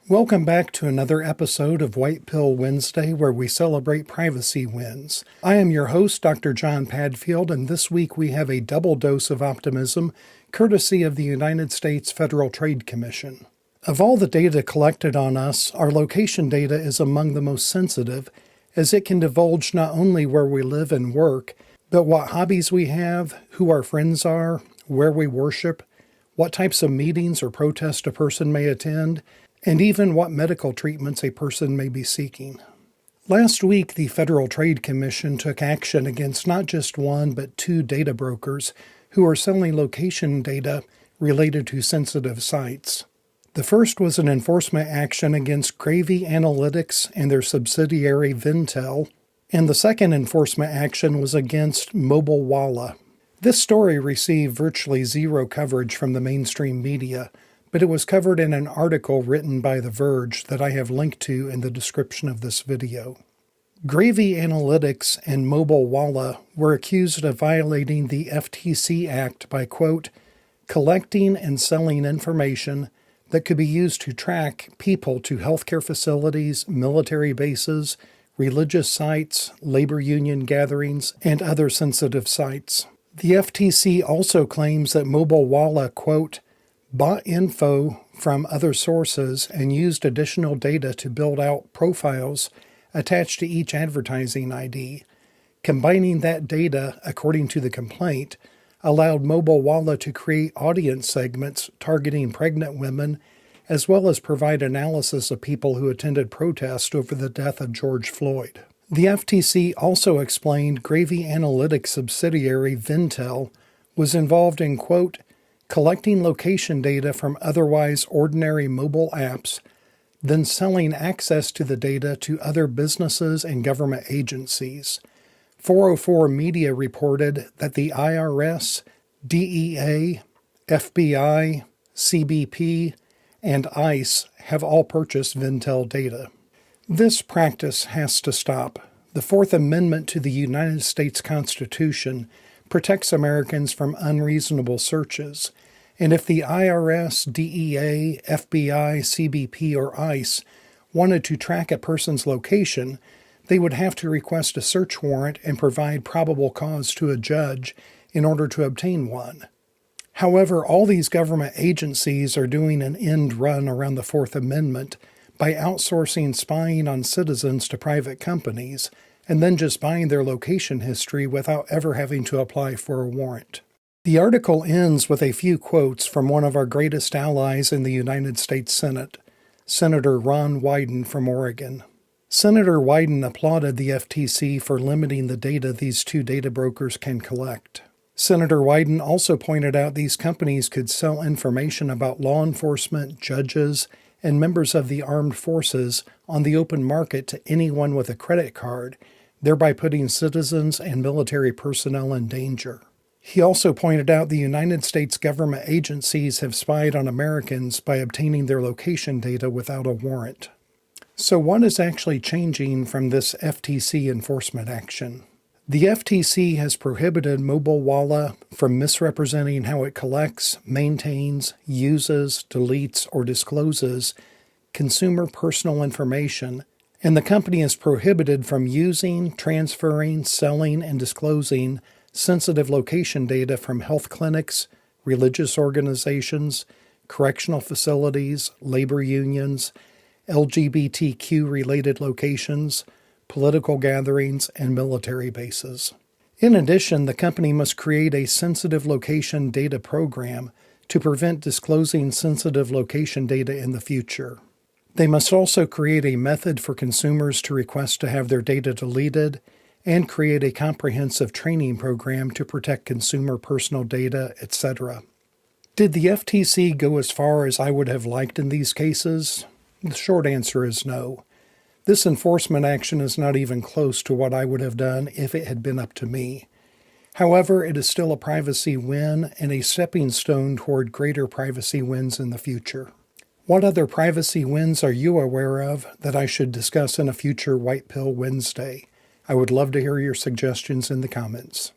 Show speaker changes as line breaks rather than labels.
Welcome back to another episode of White Pill Wednesday, where we celebrate privacy wins. I am your host, Dr. John Padfield, and this week we have a double dose of optimism, courtesy of the United States Federal Trade Commission. Of all the data collected on us, our location data is among the most sensitive, as it can divulge not only where we live and work, but what hobbies we have, who our friends are, where we worship, what types of meetings or protests a person may attend, and even what medical treatments a person may be seeking. Last week, the Federal Trade Commission took action against not just one, but two data brokers who are selling location data related to sensitive sites. The first was an enforcement action against Gravy Analytics and their subsidiary Vintel, and the second enforcement action was against Mobile Walla. This story received virtually zero coverage from the mainstream media, but it was covered in an article written by The Verge that I have linked to in the description of this video. Gravy Analytics and Mobile Walla were accused of violating the FTC Act by, quote, collecting and selling information that could be used to track people to healthcare facilities, military bases, religious sites, labor union gatherings, and other sensitive sites. The FTC also claims that Mobile Walla, quote, bought info from other sources and used additional data to build out profiles attached to each advertising ID. Combining that data, according to the complaint, allowed Mobile Walla to create audience segments targeting pregnant women, as well as provide analysis of people who attended protests over the death of George Floyd. The FTC also explained Gravy Analytics subsidiary Vintel was involved in, quote, collecting location data from otherwise ordinary mobile apps, then selling access to the data to other businesses and government agencies. 404 Media reported that the IRS, DEA, FBI, CBP, and ICE have all purchased Vintel data. This practice has to stop. The Fourth Amendment to the United States Constitution protects Americans from unreasonable searches, and if the IRS, DEA, FBI, CBP, or ICE wanted to track a person's location, they would have to request a search warrant and provide probable cause to a judge in order to obtain one. However, all these government agencies are doing an end run around the Fourth Amendment by outsourcing spying on citizens to private companies and then just buying their location history without ever having to apply for a warrant. The article ends with a few quotes from one of our greatest allies in the United States Senate, Senator Ron Wyden from Oregon. Senator Wyden applauded the FTC for limiting the data these two data brokers can collect. Senator Wyden also pointed out these companies could sell information about law enforcement, judges, and members of the armed forces on the open market to anyone with a credit card, thereby putting citizens and military personnel in danger. He also pointed out the United States government agencies have spied on Americans by obtaining their location data without a warrant. So what is actually changing from this FTC enforcement action? The FTC has prohibited Mobile Walla from misrepresenting how it collects, maintains, uses, deletes, or discloses consumer personal information, and the company is prohibited from using, transferring, selling, and disclosing sensitive location data from health clinics, religious organizations, correctional facilities, labor unions, LGBTQ-related locations, political gatherings, and military bases. In addition, the company must create a sensitive location data program to prevent disclosing sensitive location data in the future. They must also create a method for consumers to request to have their data deleted and create a comprehensive training program to protect consumer personal data, etc. Did the FTC go as far as I would have liked in these cases? The short answer is no. This enforcement action is not even close to what I would have done if it had been up to me. However, it is still a privacy win and a stepping stone toward greater privacy wins in the future. What other privacy wins are you aware of that I should discuss in a future White Pill Wednesday? I would love to hear your suggestions in the comments.